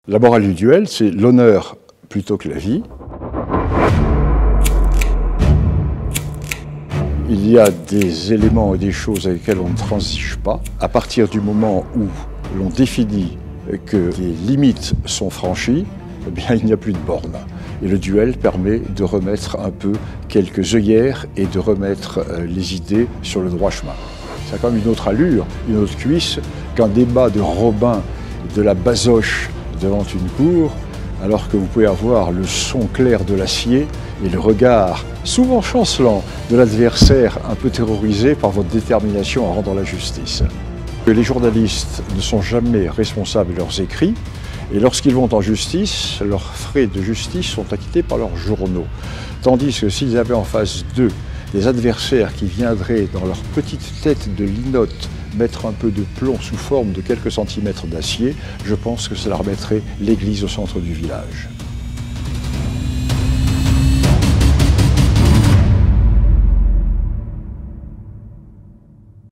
La morale du duel, c'est l'honneur plutôt que la vie. Il y a des éléments et des choses avec lesquels on ne transige pas. À partir du moment où l'on définit que les limites sont franchies, eh bien, il n'y a plus de borne. Et le duel permet de remettre un peu quelques œillères et de remettre les idées sur le droit chemin. Ça a quand même une autre allure, une autre cuisse qu'un débat de Robin de la basoche devant une cour, alors que vous pouvez avoir le son clair de l'acier et le regard souvent chancelant de l'adversaire un peu terrorisé par votre détermination à rendre la justice. Les journalistes ne sont jamais responsables de leurs écrits et lorsqu'ils vont en justice, leurs frais de justice sont acquittés par leurs journaux. Tandis que s'ils avaient en face d'eux des adversaires qui viendraient dans leur petite tête de linotte mettre un peu de plomb sous forme de quelques centimètres d'acier, je pense que cela remettrait l'église au centre du village.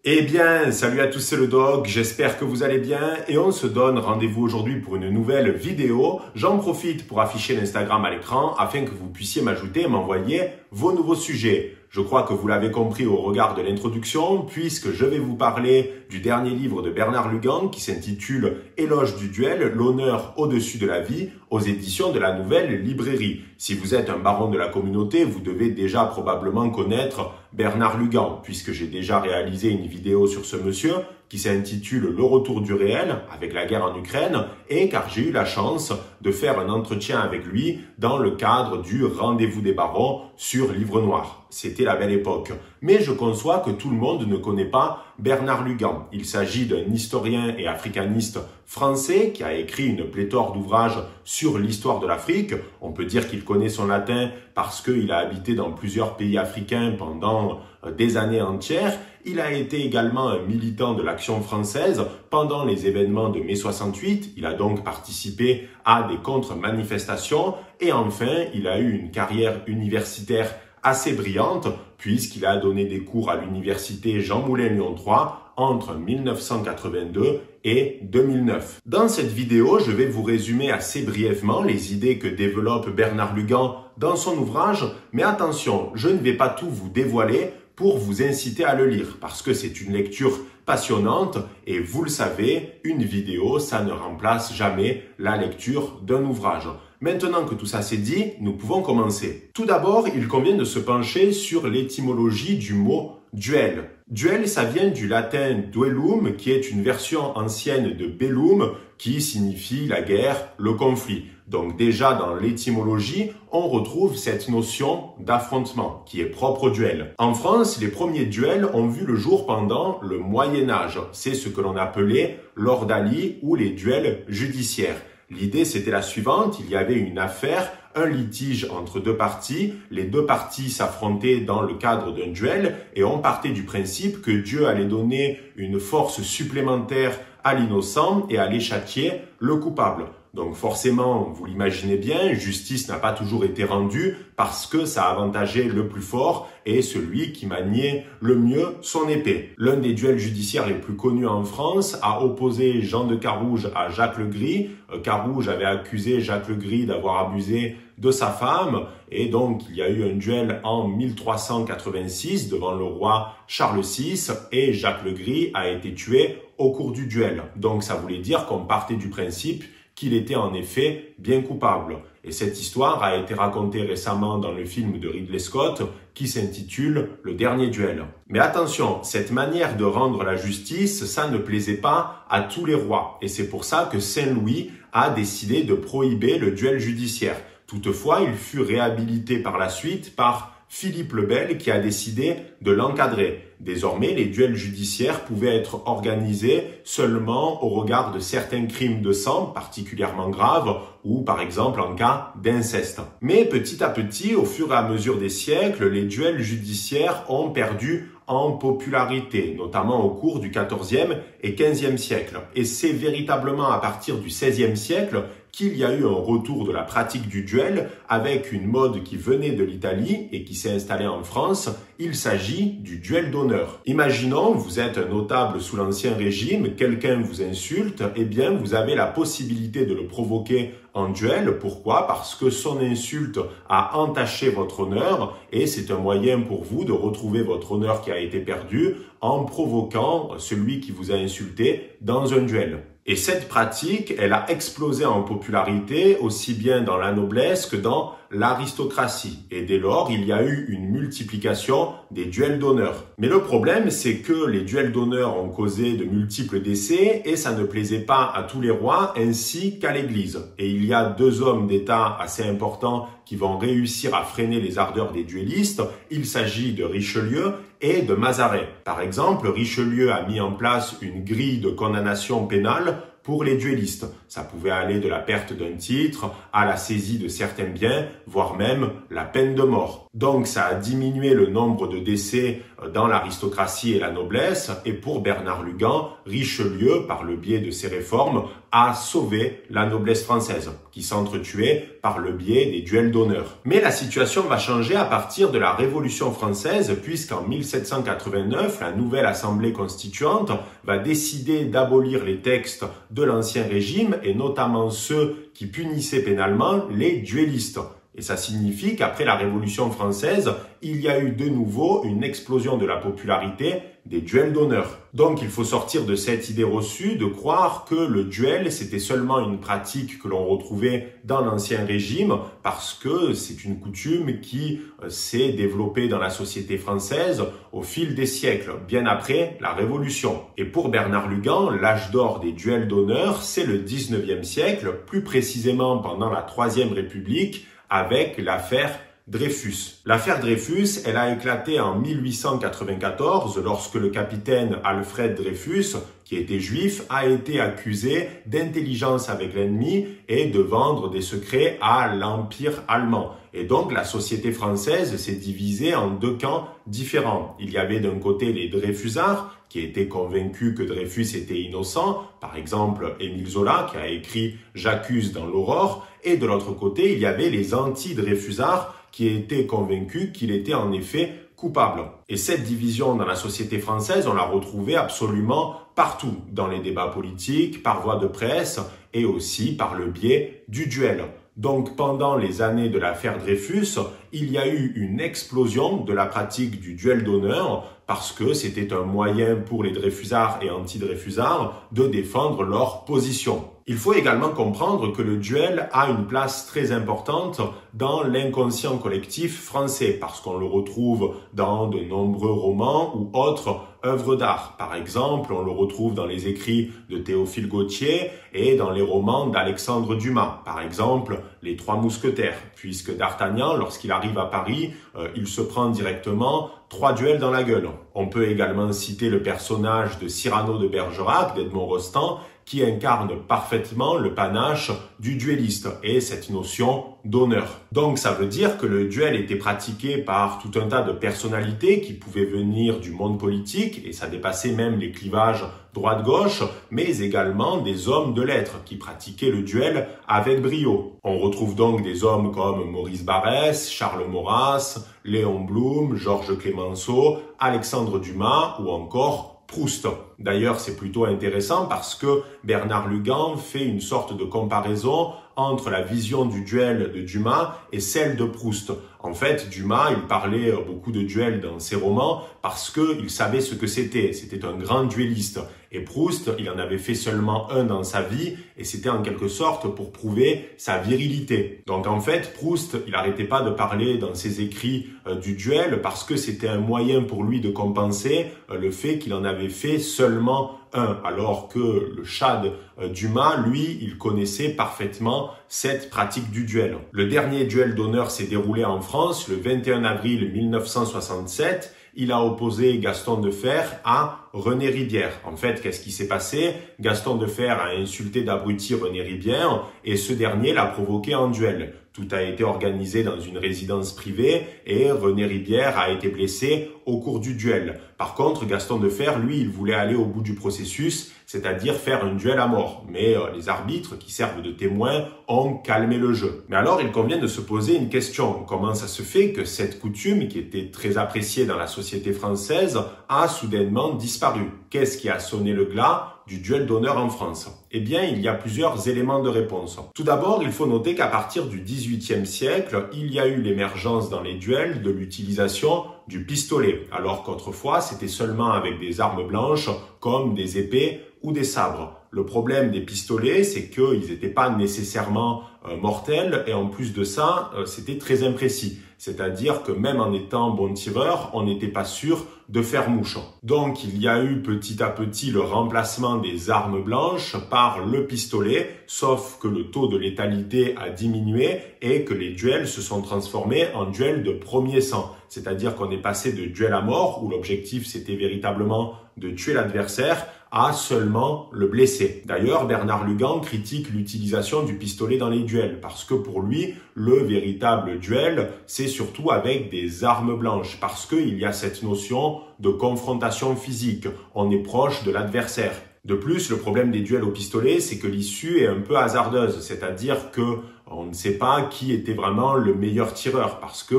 Eh bien, salut à tous, c'est le Doc, j'espère que vous allez bien et on se donne rendez-vous aujourd'hui pour une nouvelle vidéo. J'en profite pour afficher l'Instagram à l'écran afin que vous puissiez m'ajouter et m'envoyer vos nouveaux sujets. Je crois que vous l'avez compris au regard de l'introduction puisque je vais vous parler du dernier livre de Bernard Lugan qui s'intitule Éloge du duel, l'honneur au-dessus de la vie aux éditions de la Nouvelle Librairie. Si vous êtes un baron de la communauté, vous devez déjà probablement connaître Bernard Lugan puisque j'ai déjà réalisé une vidéo sur ce monsieur qui s'intitule Le retour du réel avec la guerre en Ukraine et car j'ai eu la chance de faire un entretien avec lui dans le cadre du Rendez-vous des barons sur Livre Noir. C'était la belle époque. Mais je conçois que tout le monde ne connaît pas Bernard Lugan. Il s'agit d'un historien et africaniste français qui a écrit une pléthore d'ouvrages sur l'histoire de l'Afrique. On peut dire qu'il connaît son latin parce qu'il a habité dans plusieurs pays africains pendant des années entières. Il a été également un militant de l'Action française pendant les événements de mai 68. Il a donc participé à des contre-manifestations et enfin, il a eu une carrière universitaire assez brillante puisqu'il a donné des cours à l'université Jean Moulin Lyon 3 entre 1982 et 2009. Dans cette vidéo, je vais vous résumer assez brièvement les idées que développe Bernard Lugan dans son ouvrage, mais attention, je ne vais pas tout vous dévoiler pour vous inciter à le lire, parce que c'est une lecture passionnante et vous le savez, une vidéo, ça ne remplace jamais la lecture d'un ouvrage. Maintenant que tout ça c'est dit, nous pouvons commencer. Tout d'abord, il convient de se pencher sur l'étymologie du mot duel. Duel, ça vient du latin duellum, qui est une version ancienne de bellum, qui signifie la guerre, le conflit. Donc déjà dans l'étymologie, on retrouve cette notion d'affrontement qui est propre au duel. En France, les premiers duels ont vu le jour pendant le Moyen-Âge. C'est ce que l'on appelait l'ordalie ou les duels judiciaires. L'idée, c'était la suivante, il y avait une affaire, un litige entre deux parties, les deux parties s'affrontaient dans le cadre d'un duel et on partait du principe que Dieu allait donner une force supplémentaire à l'innocent et allait châtier le coupable. Donc forcément, vous l'imaginez bien, justice n'a pas toujours été rendue parce que ça avantageait le plus fort et celui qui maniait le mieux son épée. L'un des duels judiciaires les plus connus en France a opposé Jean de Carouge à Jacques le Gris. Carouge avait accusé Jacques le Gris d'avoir abusé de sa femme et donc il y a eu un duel en 1386 devant le roi Charles VI et Jacques le Gris a été tué au cours du duel. Donc ça voulait dire qu'on partait du principe qu'il était en effet bien coupable. Et cette histoire a été racontée récemment dans le film de Ridley Scott qui s'intitule Le Dernier Duel. Mais attention, cette manière de rendre la justice, ça ne plaisait pas à tous les rois. Et c'est pour ça que Saint-Louis a décidé de prohiber le duel judiciaire. Toutefois, il fut réhabilité par la suite par Philippe le Bel qui a décidé de l'encadrer. Désormais, les duels judiciaires pouvaient être organisés seulement au regard de certains crimes de sang particulièrement graves ou par exemple en cas d'inceste. Mais petit à petit, au fur et à mesure des siècles, les duels judiciaires ont perdu en popularité, notamment au cours du XIVe et XVe siècle. Et c'est véritablement à partir du XVIe siècle qu'il y a eu un retour de la pratique du duel avec une mode qui venait de l'Italie et qui s'est installée en France. Il s'agit du duel d'honneur. Imaginons, vous êtes un notable sous l'Ancien Régime, quelqu'un vous insulte, eh bien vous avez la possibilité de le provoquer en duel. Pourquoi? Parce que son insulte a entaché votre honneur et c'est un moyen pour vous de retrouver votre honneur qui a été perdu en provoquant celui qui vous a insulté dans un duel. Et cette pratique, elle a explosé en popularité aussi bien dans la noblesse que dans l'aristocratie. Et dès lors, il y a eu une multiplication des duels d'honneur. Mais le problème, c'est que les duels d'honneur ont causé de multiples décès et ça ne plaisait pas à tous les rois ainsi qu'à l'Église. Et il y a deux hommes d'État assez importants qui vont réussir à freiner les ardeurs des duellistes. Il s'agit de Richelieu et de Mazarin. Par exemple, Richelieu a mis en place une grille de condamnation pénale pour les duellistes. Ça pouvait aller de la perte d'un titre à la saisie de certains biens, voire même la peine de mort. Donc ça a diminué le nombre de décès dans l'aristocratie et la noblesse. Et pour Bernard Lugan, Richelieu, par le biais de ses réformes, a sauvé la noblesse française, qui s'entretuait par le biais des duels d'honneur. Mais la situation va changer à partir de la Révolution française, puisqu'en 1789, la nouvelle Assemblée constituante va décider d'abolir les textes de l'Ancien Régime, et notamment ceux qui punissaient pénalement les duellistes. Et ça signifie qu'après la Révolution française, il y a eu de nouveau une explosion de la popularité des duels d'honneur. Donc il faut sortir de cette idée reçue de croire que le duel c'était seulement une pratique que l'on retrouvait dans l'Ancien Régime, parce que c'est une coutume qui s'est développée dans la société française au fil des siècles, bien après la Révolution. Et pour Bernard Lugan, l'âge d'or des duels d'honneur, c'est le 19e siècle, plus précisément pendant la Troisième République, avec l'affaire Dreyfus. L'affaire Dreyfus, elle a éclaté en 1894 lorsque le capitaine Alfred Dreyfus, qui était juif, a été accusé d'intelligence avec l'ennemi et de vendre des secrets à l'Empire allemand. Et donc la société française s'est divisée en deux camps différents. Il y avait d'un côté les Dreyfusards, qui étaient convaincus que Dreyfus était innocent, par exemple Émile Zola qui a écrit « J'accuse dans l'Aurore », et de l'autre côté il y avait les anti-Dreyfusards qui étaient convaincus qu'il était en effet coupable. Et cette division dans la société française, on l'a retrouvée absolument partout, dans les débats politiques, par voie de presse et aussi par le biais du duel. Donc pendant les années de l'affaire Dreyfus, il y a eu une explosion de la pratique du duel d'honneur parce que c'était un moyen pour les Dreyfusards et anti-Dreyfusards de défendre leur position. Il faut également comprendre que le duel a une place très importante dans l'inconscient collectif français parce qu'on le retrouve dans de nombreux romans ou autres œuvres d'art. Par exemple, on le retrouve dans les écrits de Théophile Gautier et dans les romans d'Alexandre Dumas. Par exemple, Les Trois Mousquetaires, puisque D'Artagnan, lorsqu'il arrive à Paris, il se prend directement 3 duels dans la gueule. On peut également citer le personnage de Cyrano de Bergerac, d'Edmond Rostand, qui incarne parfaitement le panache du duelliste et cette notion d'honneur. Donc ça veut dire que le duel était pratiqué par tout un tas de personnalités qui pouvaient venir du monde politique et ça dépassait même les clivages droite-gauche, mais également des hommes de lettres qui pratiquaient le duel avec brio. On retrouve donc des hommes comme Maurice Barrès, Charles Maurras, Léon Blum, Georges Clemenceau, Alexandre Dumas ou encore Proust. D'ailleurs, c'est plutôt intéressant parce que Bernard Lugan fait une sorte de comparaison entre la vision du duel de Dumas et celle de Proust. En fait, Dumas, il parlait beaucoup de duels dans ses romans parce qu'il savait ce que c'était. C'était un grand duelliste. Et Proust, il en avait fait seulement un dans sa vie et c'était en quelque sorte pour prouver sa virilité. Donc en fait, Proust, il n'arrêtait pas de parler dans ses écrits du duel parce que c'était un moyen pour lui de compenser le fait qu'il en avait fait seulement un, alors que le Chad Dumas, lui, il connaissait parfaitement cette pratique du duel. Le dernier duel d'honneur s'est déroulé en France le 21 avril 1967. Il a opposé Gaston Defferre à René Ribière. En fait, qu'est-ce qui s'est passé? Gaston Defferre a insulté d'abruti René Ribière et ce dernier l'a provoqué en duel. Tout a été organisé dans une résidence privée et René Ribière a été blessé au cours du duel. Par contre, Gaston Defferre, lui, il voulait aller au bout du processus, c'est-à-dire faire un duel à mort. Mais les arbitres qui servent de témoins ont calmé le jeu. Mais alors, il convient de se poser une question. Comment ça se fait que cette coutume, qui était très appréciée dans la société française, a soudainement disparu? Qu'est-ce qui a sonné le glas du duel d'honneur en France? Eh bien, il y a plusieurs éléments de réponse. Tout d'abord, il faut noter qu'à partir du XVIIIe siècle, il y a eu l'émergence dans les duels de l'utilisation du pistolet, alors qu'autrefois, c'était seulement avec des armes blanches comme des épées ou des sabres. Le problème des pistolets, c'est qu'ils n'étaient pas nécessairement mortels et en plus de ça, c'était très imprécis. C'est-à-dire que même en étant bon tireur, on n'était pas sûr de faire mouche. Donc il y a eu petit à petit le remplacement des armes blanches par le pistolet, sauf que le taux de létalité a diminué et que les duels se sont transformés en duels de premier sang. C'est-à-dire qu'on est passé de duel à mort, où l'objectif c'était véritablement de tuer l'adversaire, à seulement le blesser. D'ailleurs, Bernard Lugan critique l'utilisation du pistolet dans les duels, parce que pour lui, le véritable duel, c'est surtout avec des armes blanches, parce qu'il y a cette notion de confrontation physique. On est proche de l'adversaire. De plus, le problème des duels au pistolet, c'est que l'issue est un peu hasardeuse, c'est-à-dire que on ne sait pas qui était vraiment le meilleur tireur parce que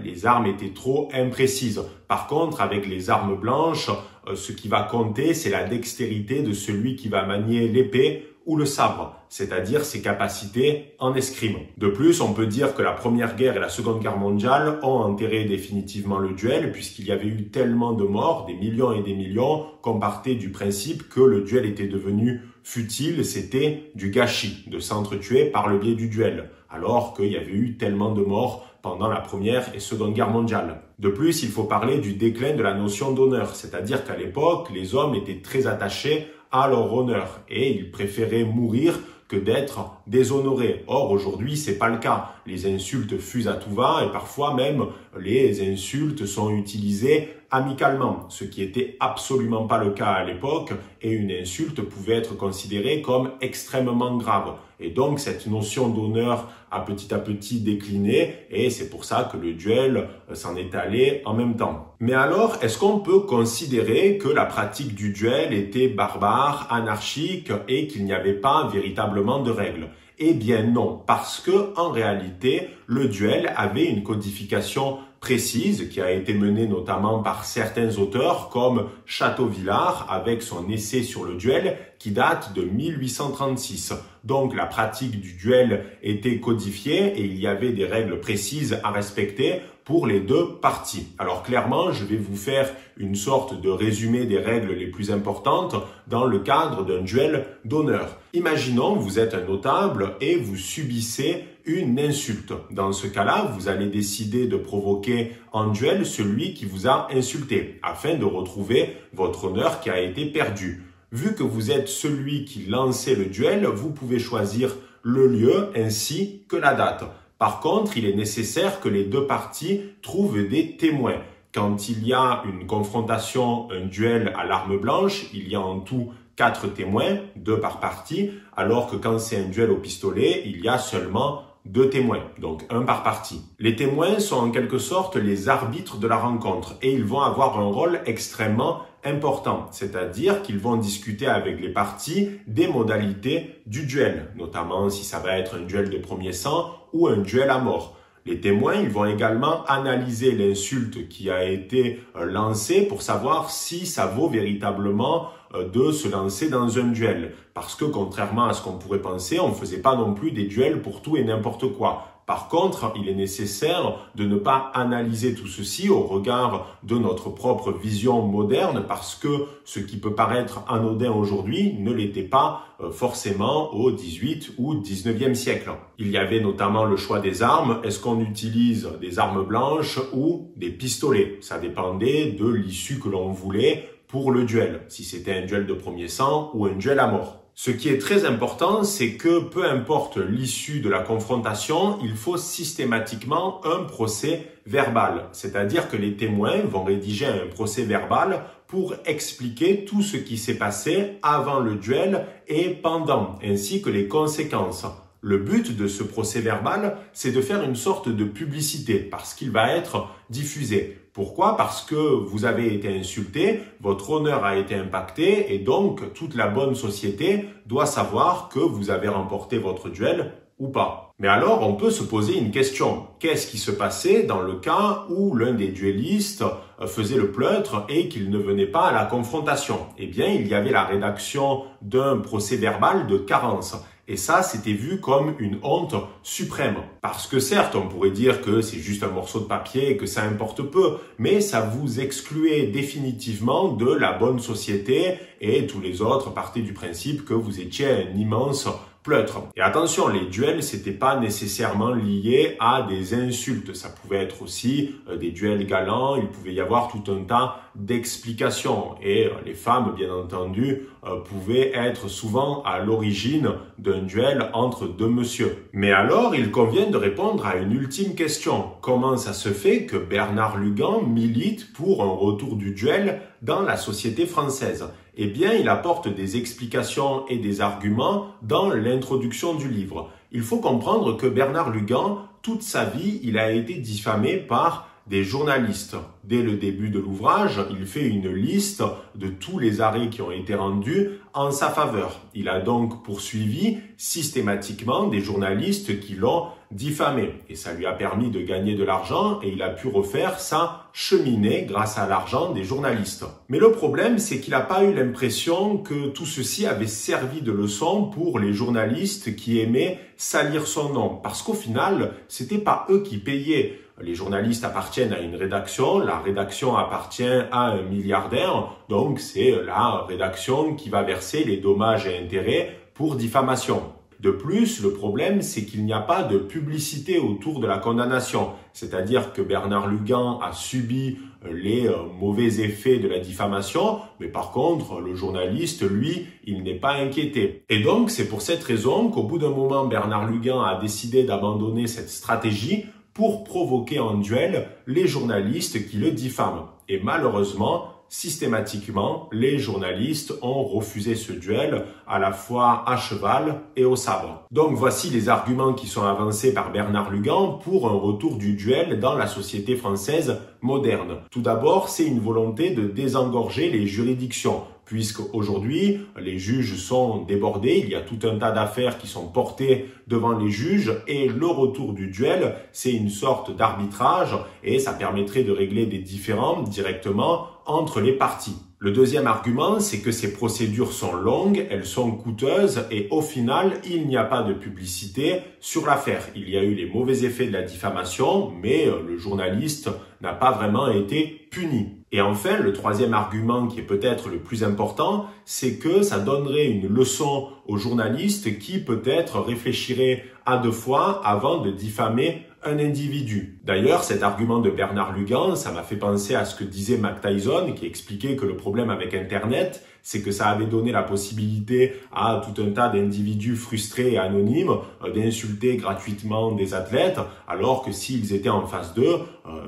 les armes étaient trop imprécises. Par contre, avec les armes blanches, ce qui va compter, c'est la dextérité de celui qui va manier l'épée ou le sabre, c'est-à-dire ses capacités en escrime. De plus, on peut dire que la Première Guerre et la Seconde Guerre mondiale ont enterré définitivement le duel puisqu'il y avait eu tellement de morts, des millions et des millions, qu'on partait du principe que le duel était devenu futile, c'était du gâchis, de s'entretuer par le biais du duel, alors qu'il y avait eu tellement de morts pendant la Première et Seconde Guerre mondiale. De plus, il faut parler du déclin de la notion d'honneur, c'est-à-dire qu'à l'époque, les hommes étaient très attachés à leur honneur et ils préféraient mourir que d'être déshonorés. Or, aujourd'hui, c'est pas le cas. Les insultes fusent à tout va et parfois même les insultes sont utilisées amicalement, ce qui était absolument pas le cas à l'époque et une insulte pouvait être considérée comme extrêmement grave. Et donc, cette notion d'honneur a petit à petit décliné et c'est pour ça que le duel s'en est allé en même temps. Mais alors, est-ce qu'on peut considérer que la pratique du duel était barbare, anarchique et qu'il n'y avait pas véritablement de règles? Eh bien non, parce que en réalité, le duel avait une codification précise qui a été menée notamment par certains auteurs comme Château-Villard avec son essai sur le duel qui date de 1836. Donc la pratique du duel était codifiée et il y avait des règles précises à respecter pour les deux parties. Alors clairement, je vais vous faire une sorte de résumé des règles les plus importantes dans le cadre d'un duel d'honneur. Imaginons, vous êtes un notable et vous subissez une insulte. Dans ce cas-là, vous allez décider de provoquer en duel celui qui vous a insulté afin de retrouver votre honneur qui a été perdu. Vu que vous êtes celui qui lançait le duel, vous pouvez choisir le lieu ainsi que la date. Par contre, il est nécessaire que les deux parties trouvent des témoins. Quand il y a une confrontation, un duel à l'arme blanche, il y a en tout 4 témoins, 2 par partie, alors que quand c'est un duel au pistolet, il y a seulement 2 témoins, donc 1 par partie. Les témoins sont en quelque sorte les arbitres de la rencontre et ils vont avoir un rôle extrêmement important, c'est-à-dire qu'ils vont discuter avec les parties des modalités du duel, notamment si ça va être un duel de premier sang ou un duel à mort. Les témoins, ils vont également analyser l'insulte qui a été lancée pour savoir si ça vaut véritablement de se lancer dans un duel. Parce que contrairement à ce qu'on pourrait penser, on ne faisait pas non plus des duels pour tout et n'importe quoi. Par contre, il est nécessaire de ne pas analyser tout ceci au regard de notre propre vision moderne parce que ce qui peut paraître anodin aujourd'hui ne l'était pas forcément au 18 ou 19e siècle. Il y avait notamment le choix des armes. Est-ce qu'on utilise des armes blanches ou des pistolets? Ça dépendait de l'issue que l'on voulait pour le duel, si c'était un duel de premier sang ou un duel à mort. Ce qui est très important, c'est que peu importe l'issue de la confrontation, il faut systématiquement un procès verbal. C'est-à-dire que les témoins vont rédiger un procès verbal pour expliquer tout ce qui s'est passé avant le duel et pendant, ainsi que les conséquences. Le but de ce procès-verbal, c'est de faire une sorte de publicité parce qu'il va être diffusé. Pourquoi? Parce que vous avez été insulté, votre honneur a été impacté et donc toute la bonne société doit savoir que vous avez remporté votre duel ou pas. Mais alors, on peut se poser une question. Qu'est-ce qui se passait dans le cas où l'un des duellistes faisait le pleutre et qu'il ne venait pas à la confrontation? Eh bien, il y avait la rédaction d'un procès-verbal de carence. Et ça, c'était vu comme une honte suprême. Parce que certes, on pourrait dire que c'est juste un morceau de papier et que ça importe peu, mais ça vous excluait définitivement de la bonne société et tous les autres partaient du principe que vous étiez un immense pleutre. Et attention, les duels, c'était pas nécessairement lié à des insultes. Ça pouvait être aussi des duels galants. Il pouvait y avoir tout un tas d'explications. Et les femmes, bien entendu, pouvaient être souvent à l'origine d'un duel entre deux messieurs. Mais alors, il convient de répondre à une ultime question. Comment ça se fait que Bernard Lugan milite pour un retour du duel dans la société française? Eh bien, il apporte des explications et des arguments dans l'introduction du livre. Il faut comprendre que Bernard Lugan, toute sa vie, il a été diffamé par des journalistes. Dès le début de l'ouvrage, il fait une liste de tous les arrêts qui ont été rendus en sa faveur. Il a donc poursuivi systématiquement des journalistes qui l'ont diffamé. Et ça lui a permis de gagner de l'argent et il a pu refaire sa cheminée grâce à l'argent des journalistes. Mais le problème, c'est qu'il n'a pas eu l'impression que tout ceci avait servi de leçon pour les journalistes qui aimaient salir son nom. Parce qu'au final, c'était pas eux qui payaient. Les journalistes appartiennent à une rédaction, la rédaction appartient à un milliardaire, donc c'est la rédaction qui va verser les dommages et intérêts pour diffamation. De plus, le problème, c'est qu'il n'y a pas de publicité autour de la condamnation. C'est-à-dire que Bernard Lugan a subi les mauvais effets de la diffamation, mais par contre, le journaliste, lui, il n'est pas inquiété. Et donc, c'est pour cette raison qu'au bout d'un moment, Bernard Lugan a décidé d'abandonner cette stratégie pour provoquer en duel les journalistes qui le diffament. Et malheureusement, systématiquement, les journalistes ont refusé ce duel à la fois à cheval et au sabre. Donc voici les arguments qui sont avancés par Bernard Lugan pour un retour du duel dans la société française moderne. Tout d'abord, c'est une volonté de désengorger les juridictions, puisque aujourd'hui, les juges sont débordés, il y a tout un tas d'affaires qui sont portées devant les juges et le retour du duel, c'est une sorte d'arbitrage et ça permettrait de régler des différends directement entre les parties. Le deuxième argument, c'est que ces procédures sont longues, elles sont coûteuses et au final, il n'y a pas de publicité sur l'affaire. Il y a eu les mauvais effets de la diffamation, mais le journaliste n'a pas vraiment été puni. Et enfin, le troisième argument qui est peut-être le plus important, c'est que ça donnerait une leçon aux journalistes qui peut-être réfléchiraient à deux fois avant de diffamer un individu. D'ailleurs, cet argument de Bernard Lugan, ça m'a fait penser à ce que disait Mike Tyson, qui expliquait que le problème avec Internet, c'est que ça avait donné la possibilité à tout un tas d'individus frustrés et anonymes d'insulter gratuitement des athlètes, alors que s'ils étaient en face d'eux,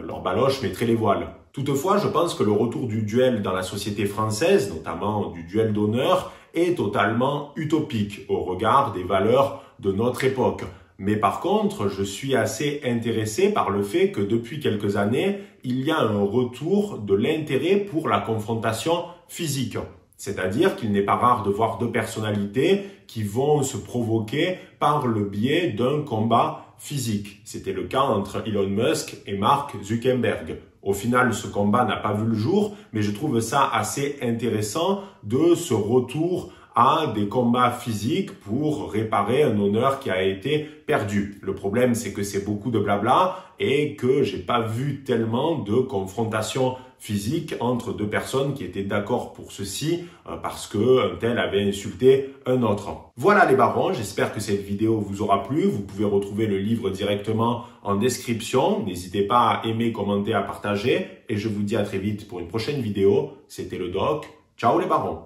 leur baloche mettrait les voiles. Toutefois, je pense que le retour du duel dans la société française, notamment du duel d'honneur, est totalement utopique au regard des valeurs de notre époque. Mais par contre, je suis assez intéressé par le fait que depuis quelques années, il y a un retour de l'intérêt pour la confrontation physique. C'est-à-dire qu'il n'est pas rare de voir deux personnalités qui vont se provoquer par le biais d'un combat physique. C'était le cas entre Elon Musk et Mark Zuckerberg. Au final, ce combat n'a pas vu le jour, mais je trouve ça assez intéressant de ce retour à des combats physiques pour réparer un honneur qui a été perdu. Le problème, c'est que c'est beaucoup de blabla et que j'ai pas vu tellement de confrontation physique entre deux personnes qui étaient d'accord pour ceci parce que un tel avait insulté un autre. Voilà les barons, j'espère que cette vidéo vous aura plu. Vous pouvez retrouver le livre directement en description. N'hésitez pas à aimer, commenter, à partager et je vous dis à très vite pour une prochaine vidéo. C'était le Doc. Ciao les barons.